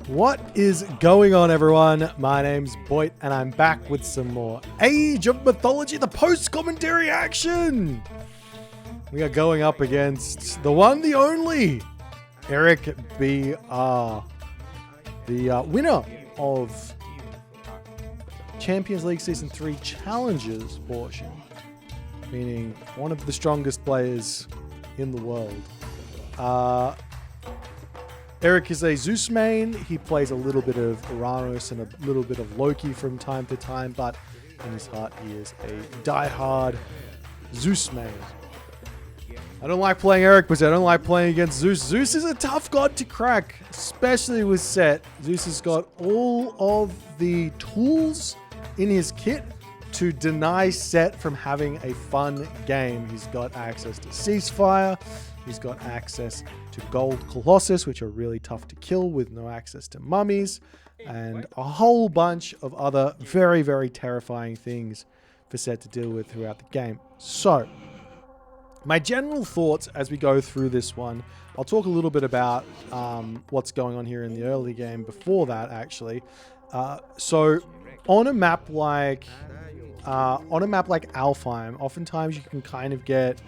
What is going on, everyone? My name's Boit, and I'm back with some more Age of Mythology, the post-commentary action! We are going up against the one, the only, Eric BR, the winner of Champions League Season 3 Challenges portion, meaning one of the strongest players in the world. Eric is a Zeus main. He plays a little bit of Uranus and a little bit of Loki from time to time, but in his heart he is a die-hard Zeus main. I don't like playing Eric because I don't like playing against Zeus. Zeus is a tough god to crack, especially with Set. Zeus has got all of the tools in his kit to deny Set from having a fun game. He's got access to Ceasefire. He's got access to Gold Colossus, which are really tough to kill with no access to mummies, and a whole bunch of other very, very terrifying things for Set to deal with throughout the game. So, my general thoughts as we go through this one, I'll talk a little bit about what's going on here in the early game before that, actually. So, on a map like Alfheim, oftentimes you can kind of get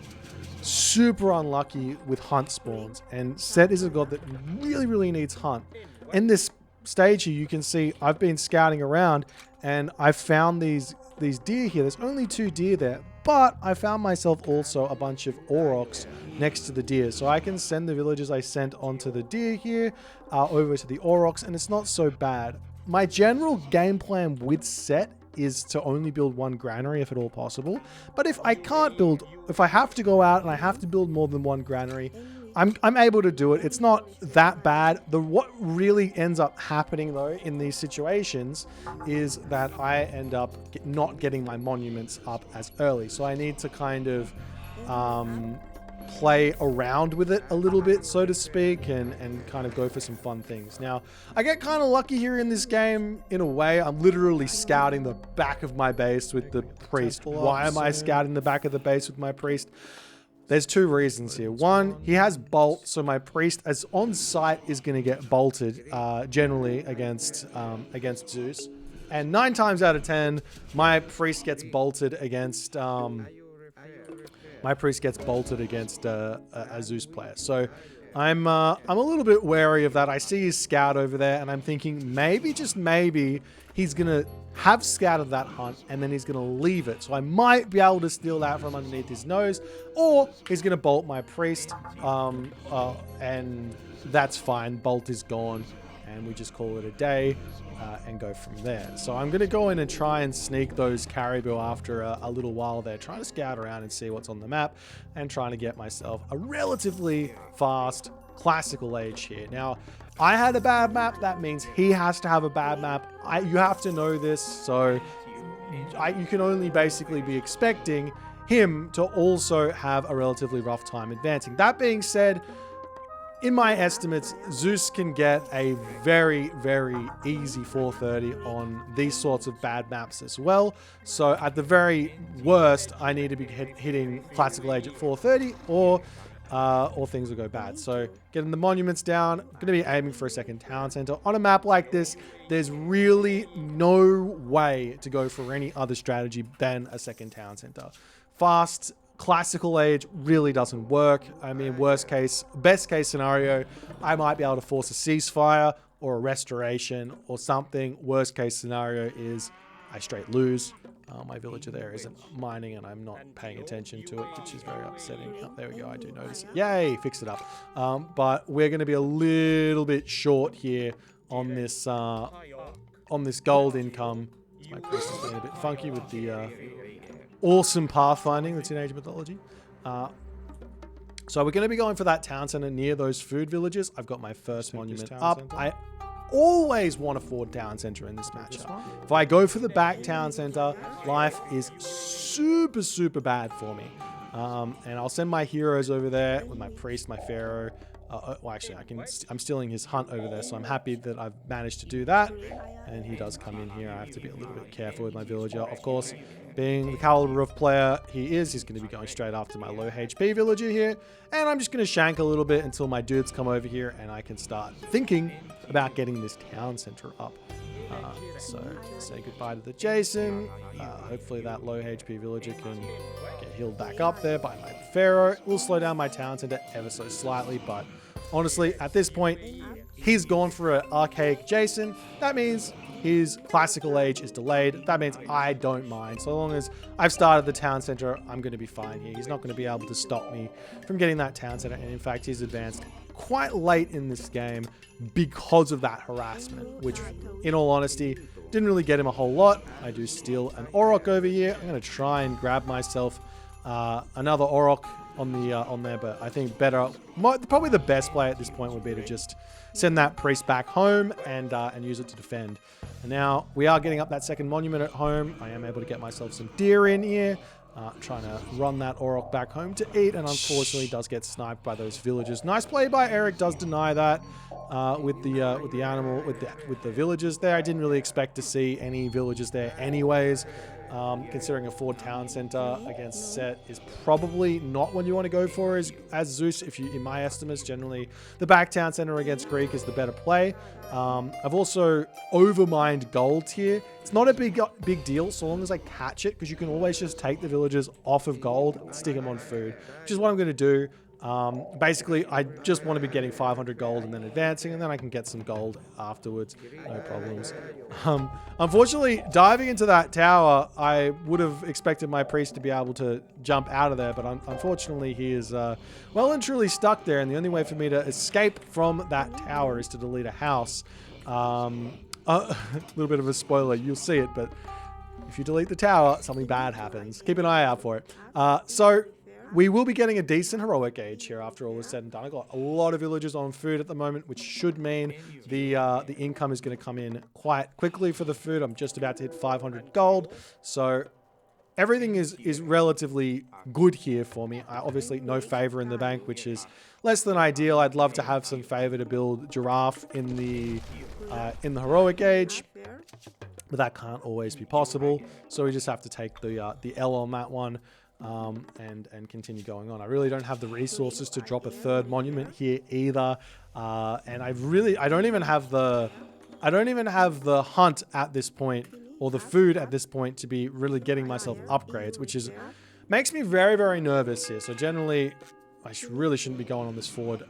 super unlucky with hunt spawns, and Set is a god that really, really needs hunt. In this stage here, you can see I've been scouting around and I've found these deer here. There's only 2 deer there, but I found myself also a bunch of aurochs next to the deer, so I can send the villagers I sent onto the deer here over to the aurochs, and it's not so bad. My general game plan with Set is to only build 1 granary if at all possible. But if I can't build, if I have to go out and I have to build more than 1 granary, I'm able to do it. It's not that bad. What really ends up happening though in these situations is that I end up not getting my monuments up as early. So I need to kind of play around with it a little bit, so to speak, and kind of go for some fun things. Now, I get kind of lucky here in this game in a way. I'm literally scouting the back of my base with the priest. Why am I scouting the back of the base with my priest? There's 2 reasons here. One, he has bolt, so my priest as on site is going to get bolted generally against Zeus. And 9 times out of 10, my priest gets bolted against a Zeus player. So I'm a little bit wary of that. I see his scout over there, and I'm thinking maybe, just maybe, he's gonna have scouted that hunt and then he's gonna leave it. So I might be able to steal that from underneath his nose, or he's gonna bolt my priest, and that's fine. Bolt is gone, and we just call it a day. And go from there. So I'm going to go in and try and sneak those caribou after a little while there, trying to scout around and see what's on the map, and trying to get myself a relatively fast classical age here. Now, I had a bad map. That means he has to have a bad map. You have to know this, so you can only basically be expecting him to also have a relatively rough time advancing. That being said, in my estimates, Zeus can get a very, very easy 430 on these sorts of bad maps as well. So at the very worst, I need to be hitting classical age at 430, or things will go bad. So getting the monuments down, I'm going to be aiming for a 2nd town center. On a map like this, there's really no way to go for any other strategy than a 2nd town center. Fast classical age really doesn't work. I mean, best case scenario, I might be able to force a ceasefire or a restoration or something. Worst case scenario is I straight lose. My villager there isn't mining and I'm not paying attention to it, which is very upsetting. Oh, there we go, I do notice it. Yay, fixed it up. But we're going to be a little bit short here on this gold income. My priest is being a bit funky with the awesome pathfinding that's in Age of Mythology. So we're going to be going for that town center near those food villages. I've got my first monument up. I always want a forward town center in this matchup. If I go for the back town center, life is super, super bad for me. And I'll send my heroes over there with my priest, my pharaoh, Well, actually, I'm stealing his hunt over there, so I'm happy that I've managed to do that. And he does come in here. I have to be a little bit careful with my villager. Of course, being the caliber of player he's going to be going straight after my low HP villager here. And I'm just going to shank a little bit until my dudes come over here and I can start thinking about getting this town center up. So say goodbye to the Jason. Hopefully that low HP villager can get healed back up there by my Pharaoh. We'll slow down my town center ever so slightly, but honestly, at this point, he's gone for an archaic Jason. That means his classical age is delayed. That means I don't mind. So long as I've started the town center, I'm going to be fine here. He's not going to be able to stop me from getting that town center. And in fact, he's advanced quite late in this game because of that harassment, which in all honesty, didn't really get him a whole lot. I do steal an Auroch over here. I'm going to try and grab myself another Auroch on there, but I think probably the best play at this point would be to just send that priest back home and use it to defend. And now we are getting up that second monument at home. I am able to get myself some deer in here. Trying to run that Auroch back home to eat, and unfortunately does get sniped by those villagers. Nice play by Eric. Does deny that with the villagers there. I didn't really expect to see any villagers there, anyways. Considering a Ford town center against Set is probably not what you want to go for as Zeus. In my estimates, generally the back town center against Greek is the better play. I've also overmined gold here. It's not a big deal so long as I catch it, because you can always just take the villagers off of gold and stick them on food, which is what I'm going to do. Basically, I just want to be getting 500 gold and then advancing, and then I can get some gold afterwards. No problems. Unfortunately, diving into that tower, I would have expected my priest to be able to jump out of there, but unfortunately, he is well and truly stuck there, and the only way for me to escape from that tower is to delete a house. A little bit of a spoiler, you'll see it, but if you delete the tower, something bad happens. Keep an eye out for it. So we will be getting a decent heroic age here after all is said and done. I've got a lot of villagers on food at the moment, which should mean the income is going to come in quite quickly for the food. I'm just about to hit 500 gold. So everything is relatively good here for me. Obviously, no favor in the bank, which is less than ideal. I'd love to have some favor to build giraffe in the heroic age, but that can't always be possible. So we just have to take the L on that one. And continue going on. I really don't have the resources to drop a third monument here either, and I don't even have the hunt at this point, or the food at this point, to be really getting myself upgrades, which makes me very, very nervous here. So generally, I really shouldn't be going on this forward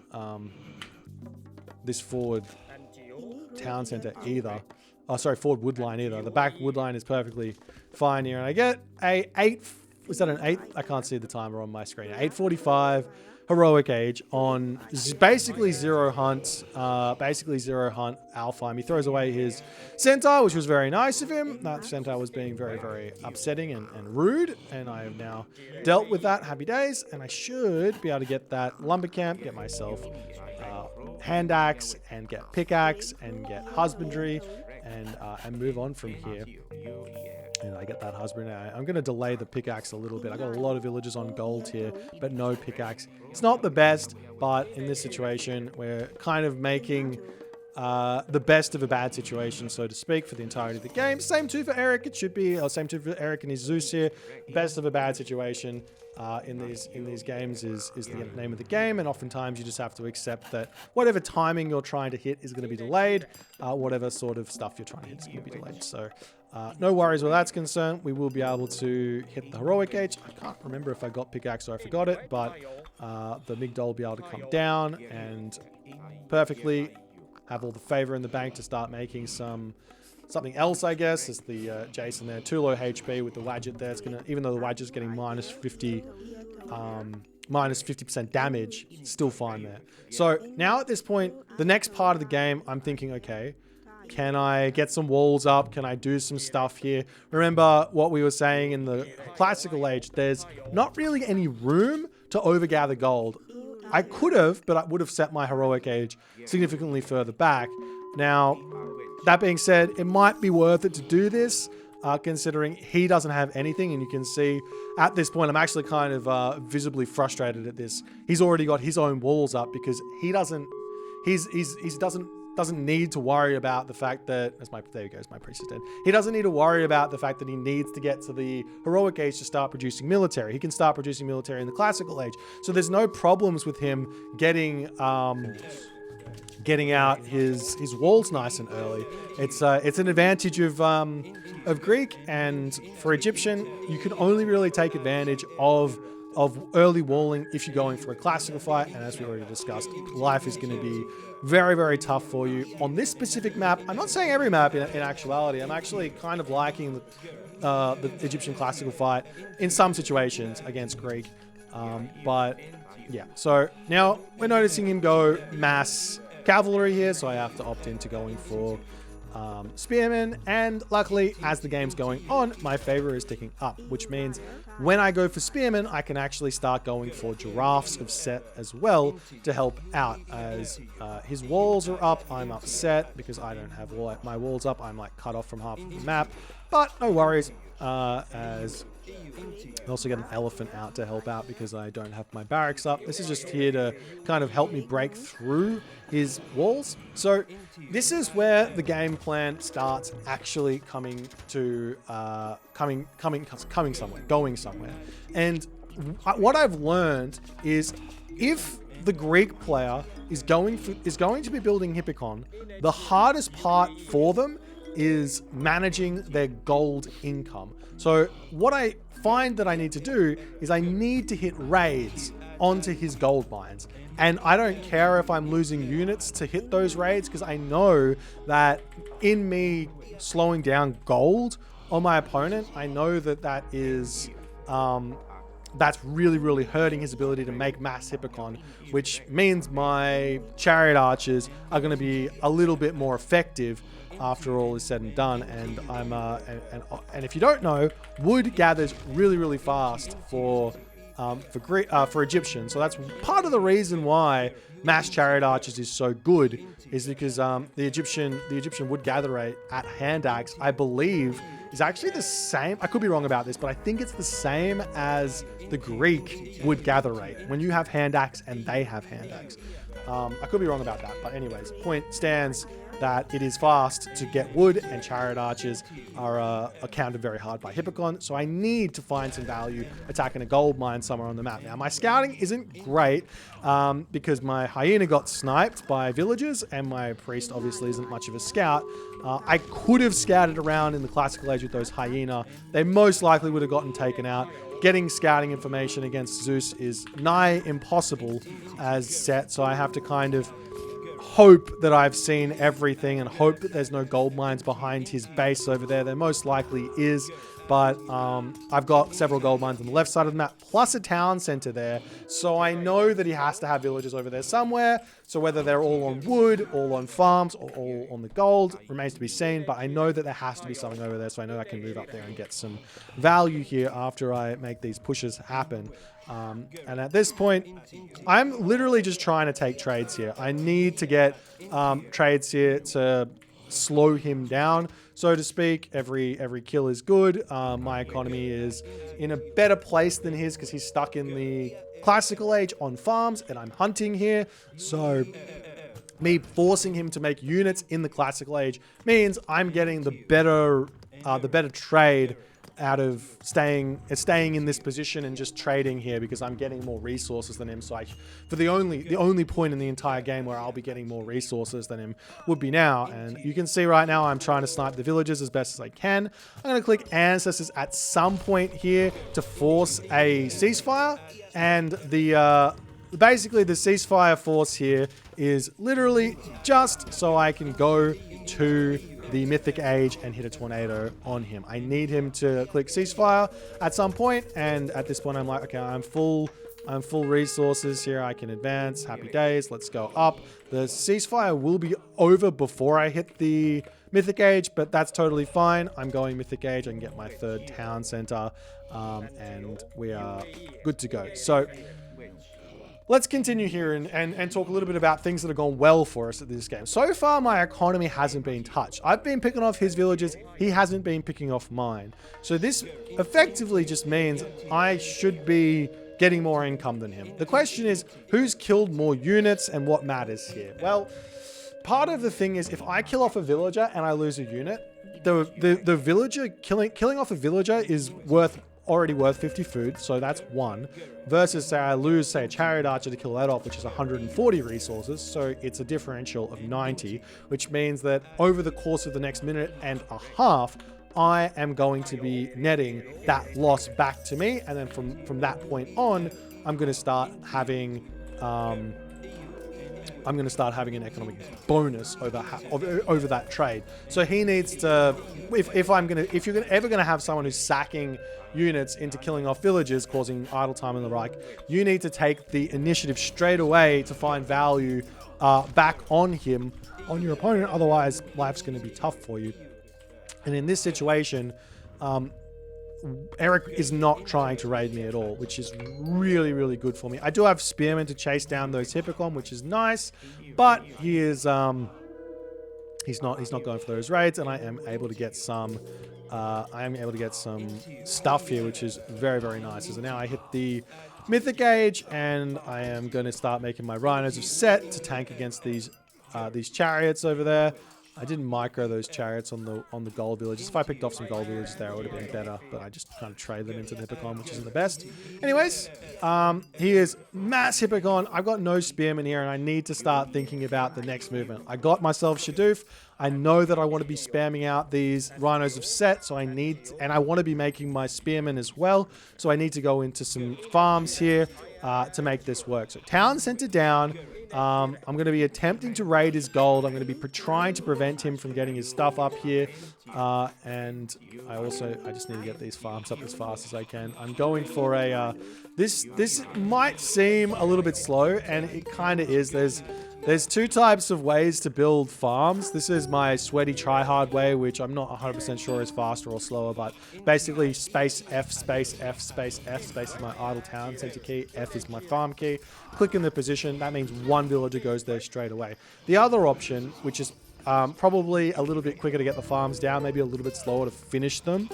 town center either. Oh, sorry, forward wood line either. The back wood line is perfectly fine here, and I get a 8. Was that an 8? I can't see the timer on my screen. 8:45 heroic age on basically zero hunt. Alpha. He throws away his centaur, which was very nice of him. That centaur was being very, very upsetting and rude, and I have now dealt with that. Happy days, and I should be able to get that lumber camp, get myself hand axe, and get pickaxe, and get husbandry, and move on from here. And I get that husband. I'm going to delay the pickaxe a little bit. I got a lot of villagers on gold here, but no pickaxe. It's not the best, but in this situation, we're kind of making the best of a bad situation, so to speak, for the entirety of the game. Same too for Eric. It should be, same too for Eric and his Zeus here. Best of a bad situation in these games is the name of the game, and oftentimes you just have to accept that whatever timing you're trying to hit is going to be delayed. Whatever sort of stuff you're trying to hit is going to be delayed. So no worries where that's concerned. We will be able to hit the heroic age. I can't remember if I got pickaxe or I forgot it, but the Migdol will be able to come down and perfectly have all the favor in the bank to start making something else, I guess. It's the Jason there, too low HP with the Wadget there. It's gonna, even though the Wadget's getting minus 50% damage, it's still fine there. So now at this point, the next part of the game, I'm thinking, okay, can I get some walls up? Can I do some stuff here? Remember what we were saying in the classical age, there's not really any room to overgather gold. I could have, but I would have set my heroic age significantly further back. Now, that being said, it might be worth it to do this. considering he doesn't have anything. And you can see at this point, I'm actually kind of visibly frustrated at this. He's already got his own walls up because he doesn't need to worry about the fact that there he goes, my priest is dead. He doesn't need to worry about the fact that he needs to get to the heroic age to start producing military. He can start producing military in the classical age. So there's no problems with him getting out his walls nice and early. It's an advantage of Greek, and for Egyptian, you can only really take advantage of early walling if you're going for a classical fight. And as we already discussed, life is going to be very, very tough for you on this specific map. I'm not saying every map in actuality. I'm actually kind of liking the Egyptian classical fight in some situations against Greek. But yeah, so now we're noticing him go mass cavalry here, so I have to opt into going for spearmen, and luckily as the game's going on, my favor is ticking up, which means when I go for spearmen, I can actually start going for giraffes of set as well to help out. As his walls are up, I'm upset because I don't have my walls up. I'm like cut off from half of the map, but no worries, as I also get an elephant out to help out because I don't have my barracks up. This is just here to kind of help me break through his walls. So this is where the game plan starts actually coming somewhere, going somewhere. And what I've learned is if the Greek player is going to be building Hippikon, the hardest part for them is managing their gold income. So what I find that I need to do is I need to hit raids onto his gold mines. And I don't care if I'm losing units to hit those raids, because I know that in me slowing down gold on my opponent, I know that is that's really, really hurting his ability to make mass Hippikon, which means my chariot archers are going to be a little bit more effective after all is said and done. And I'm and if you don't know, wood gathers really, really fast for Egyptian. So that's part of the reason why mass chariot archers is so good, is because the Egyptian wood gather rate at hand axe, I believe, is actually the same. I could be wrong about this, but I think it's the same as the Greek wood gather rate when you have hand axe and they have hand axe. I could be wrong about that, but anyways, point stands that it is fast to get wood, and chariot archers are countered very hard by Hippikon. So I need to find some value attacking a gold mine somewhere on the map. Now, my scouting isn't great because my hyena got sniped by villagers, and my priest obviously isn't much of a scout. I could have scouted around in the classical age with those hyena. They most likely would have gotten taken out. Getting scouting information against Zeus is nigh impossible as set, so I have to kind of hope that I've seen everything and hope that there's no gold mines behind his base over there. There most likely is, but I've got several gold mines on the left side of the map, plus a town center there, so I know that he has to have villagers over there somewhere. So whether they're all on wood, all on farms, or all on the gold remains to be seen, but I know that there has to be something over there, so I know I can move up there and get some value here after I make these pushes happen. And at this point, I'm literally just trying to take trades here. I need to get trades here to slow him down, so to speak. Every kill is good. My economy is in a better place than his because he's stuck in the classical age on farms, and I'm hunting here. So me forcing him to make units in the classical age means I'm getting the better trade out of staying in this position and just trading here, because I'm getting more resources than him. So for the only point in the entire game where I'll be getting more resources than him would be now. And you can see right now I'm trying to snipe the villagers as best as I can. I'm going to click ancestors at some point here to force a ceasefire, and basically the ceasefire force here is literally just so I can go to the mythic age and hit a tornado on him. I need him to click ceasefire at some point, and at this point I'm like, okay, I'm full resources here. I can advance. Happy days. Let's go up. The ceasefire will be over before I hit the mythic age, but that's totally fine. I'm going mythic age. I can get my third town center, and we are good to go. So let's continue here and talk a little bit about things that have gone well for us at this game. So far, my economy hasn't been touched. I've been picking off his villages. He hasn't been picking off mine. So this effectively just means I should be getting more income than him. The question is, who's killed more units and what matters here? Well, part of the thing is, if I kill off a villager and I lose a unit, the villager killing off a villager is already worth 50 food, so that's one, versus say I lose, say, a chariot archer to kill that off, which is 140 resources, so it's a differential of 90, which means that over the course of the next minute and a half, I am going to be netting that loss back to me, and then from that point on, I'm going to start having an economic bonus over that trade. So he needs to, if you're ever going to have someone who's sacking units into killing off villages, causing idle time and the like, you need to take the initiative straight away to find value back on him, on your opponent. Otherwise, life's going to be tough for you. And in this situation, Eric is not trying to raid me at all, which is really, really good for me. I do have spearmen to chase down those Hippocon, which is nice, but he is he's not going for those raids, and I am able to get some stuff here, which is very, very nice. So now I hit the mythic age, and I am going to start making my rhinos of set to tank against these chariots over there. I didn't micro those chariots on the gold villages. If I picked off some gold villages there, it would have been better, but I just kind of trade them into the Hippocon, which isn't the best. Anyways, he is mass Hippocon. I've got no spearmen here, and I need to start thinking about the next movement. I got myself Shadoof. I know that I want to be spamming out these rhinos of set, so and I want to be making my spearmen as well, so I need to go into some farms here to make this work. So town center down. I'm going to be attempting to raid his gold. I'm going to be trying to prevent him from getting his stuff up here. And I just need to get these farms up as fast as I can. I'm going for a, this might seem a little bit slow, and it kind of is. There's two types of ways to build farms. This is my sweaty tryhard way, which I'm not 100% sure is faster or slower, but basically space F, space F, space F, space is my idle town center key, F is my farm key. Click in the position, that means one villager goes there straight away. The other option, which is probably a little bit quicker to get the farms down, maybe a little bit slower to finish them,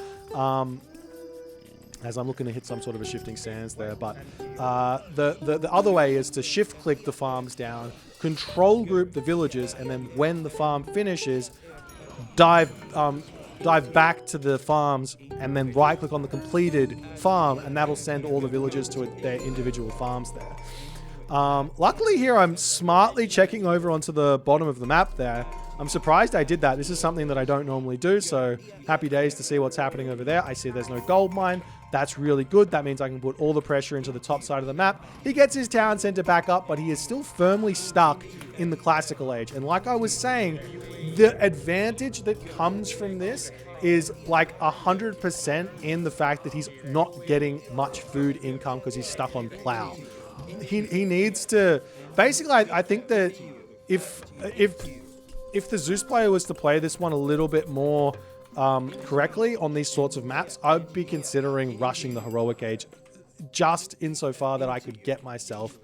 as I'm looking to hit some sort of a shifting sands there, but the other way is to shift click the farms down, control group the villages, and then when the farm finishes, dive back to the farms and then right click on the completed farm, and that'll send all the villagers to their individual farms there. Luckily here I'm smartly checking over onto the bottom of the map there. I'm surprised I did that. This is something that I don't normally do, so happy days to see what's happening over there. I see there's no gold mine. That's really good. That means I can put all the pressure into the top side of the map. He gets his town center back up, but he is still firmly stuck in the classical age. And like I was saying, the advantage that comes from this is like 100% in the fact that he's not getting much food income because he's stuck on plow. He needs to... Basically, I think that if the Zeus player was to play this one a little bit more correctly on these sorts of maps, I'd be considering rushing the heroic age just insofar that I could get myself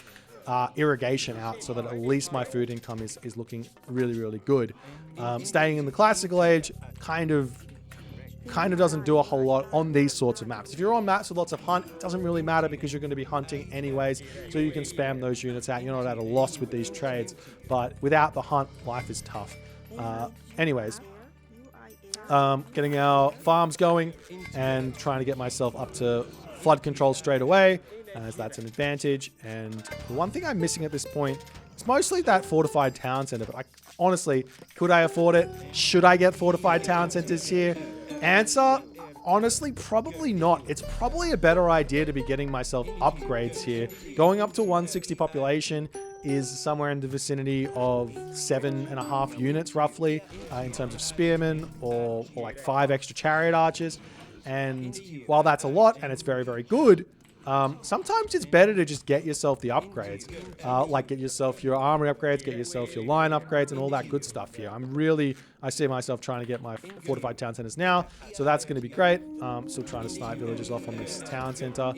irrigation out so that at least my food income is looking really, really good. Staying in the classical age kind of doesn't do a whole lot on these sorts of maps. If you're on maps with lots of hunt, it doesn't really matter because you're going to be hunting anyways, so you can spam those units out. You're not at a loss with these trades, but without the hunt, life is tough. Anyways, getting our farms going and trying to get myself up to flood control straight away, as that's an advantage. And the one thing I'm missing at this point is mostly that fortified town center, but honestly, could I afford it? Should I get fortified town centers here? Answer, honestly, probably not. It's probably a better idea to be getting myself upgrades here. Going up to 160 population is somewhere in the vicinity of 7.5 units roughly in terms of spearmen or like 5 extra chariot archers. And while that's a lot and it's very, very good, sometimes it's better to just get yourself the upgrades, like get yourself your armory upgrades, get yourself your line upgrades, and all that good stuff here. I see myself trying to get my fortified town centers now, so that's going to be great. Still trying to snipe villagers off on this town center,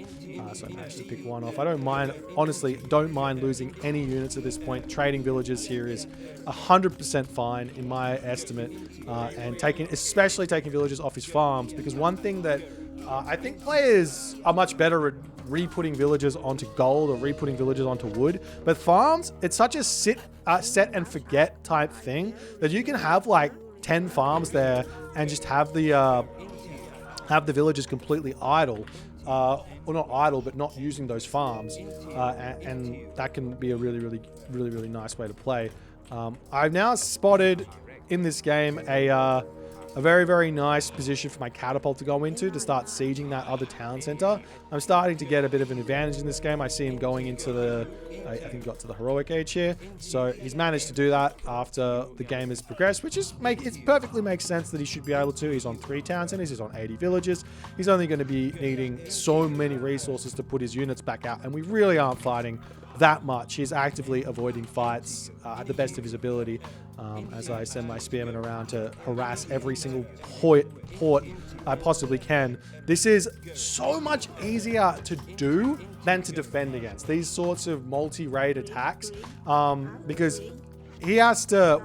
so I managed to pick one off. I don't mind, honestly, don't mind losing any units at this point. Trading villages here is 100% fine in my estimate, and especially taking villagers off his farms, because one thing that I think players are much better at re-putting villagers onto gold or re-putting villagers onto wood. But farms, it's such a set and forget type thing that you can have like 10 farms there and just have the villagers completely idle. Or not idle, but not using those farms. And that can be a really nice way to play. I've now spotted in this game a very nice position for my catapult to go into to start sieging that other town center. I'm starting to get a bit of an advantage in this game. I see him going into I think he got to the heroic age here. So he's managed to do that after the game has progressed, which is it perfectly makes sense that he should be able to. He's on 3 town centers, he's on 80 villages. He's only going to be needing so many resources to put his units back out, and we really aren't fighting that much. He's actively avoiding fights at the best of his ability, as I send my spearmen around to harass every single port I possibly can. This is so much easier to do than to defend against these sorts of multi-raid attacks, because he has to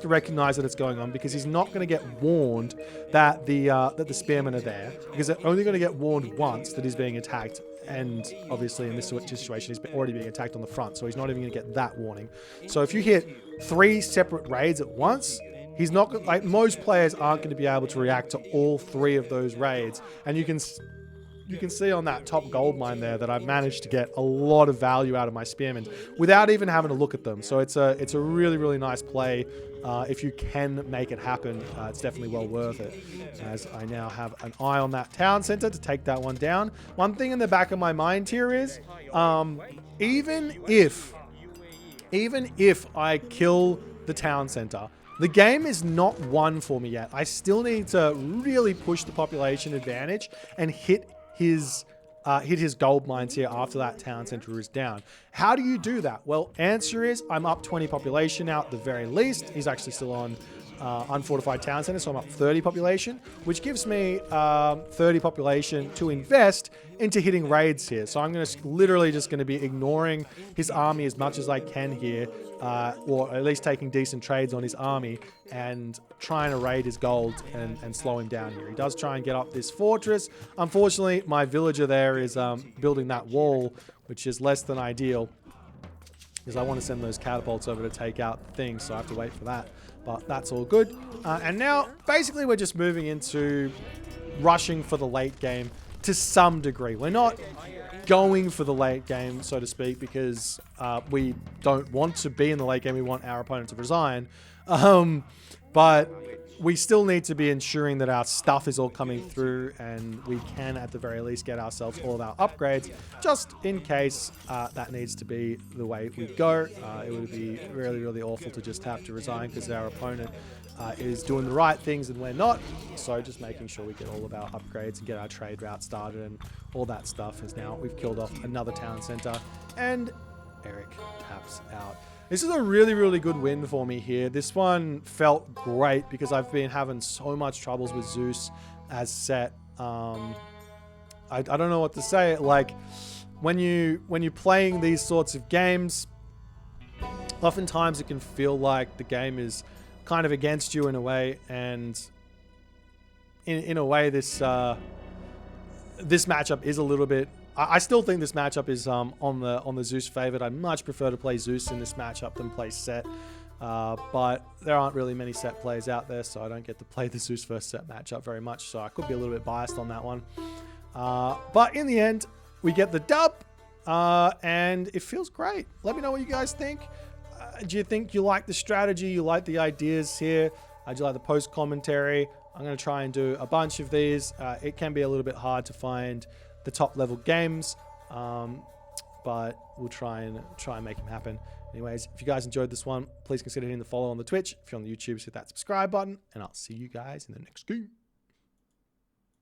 recognize that it's going on, because he's not going to get warned that the spearmen are there, because they're only going to get warned once that he's being attacked. And obviously in this situation, he's already being attacked on the front, so he's not even going to get that warning. So if you hit 3 separate raids at once, he's not, like, most players aren't going to be able to react to all 3 of those raids. And you can see on that top gold mine there that I've managed to get a lot of value out of my spearmen without even having to look at them. So it's a really nice play. If you can make it happen, it's definitely well worth it, as I now have an eye on that town center to take that one down. One thing in the back of my mind here is, even if I kill the town center, the game is not won for me yet. I still need to really push the population advantage and hit his gold mines here after that town center is down. How do you do that? Well, answer is I'm up 20 population now at the very least. He's actually still on unfortified town center, so I'm up 30 population, which gives me 30 population to invest into hitting raids here. So I'm literally just going to be ignoring his army as much as I can here, or at least taking decent trades on his army and trying to raid his gold and slow him down here. He does try and get up this fortress. Unfortunately, my villager there is building that wall, which is less than ideal, because I want to send those catapults over to take out things, so I have to wait for that. But that's all good. And now, basically, we're just moving into rushing for the late game to some degree. We're not going for the late game, so to speak, because we don't want to be in the late game. We want our opponent to resign. But we still need to be ensuring that our stuff is all coming through, and we can, at the very least, get ourselves all of our upgrades, just in case that needs to be the way we go. It would be really awful to just have to resign because our opponent is doing the right things and we're not. So just making sure we get all of our upgrades and get our trade route started and all that stuff. Is now we've killed off another town center, and Eric taps out. This is a really good win for me here. This one felt great because I've been having so much troubles with Zeus as set. I don't know what to say. Like, when you're playing these sorts of games, oftentimes it can feel like the game is kind of against you in a way, and in a way this matchup is a little bit. I still think this matchup is on the Zeus favored. I much prefer to play Zeus in this matchup than play Set. But there aren't really many Set plays out there, so I don't get to play the Zeus versus Set matchup very much. So I could be a little bit biased on that one. But in the end, we get the dub, and it feels great. Let me know what you guys think. Do you think you like the strategy? You like the ideas here? Do you like the post commentary? I'm going to try and do a bunch of these. It can be a little bit hard to find the top level games, but we'll try and make them happen. Anyways, if you guys enjoyed this one, please consider hitting the follow on the Twitch. If you're on the YouTube, hit that subscribe button, and I'll see you guys in the next game.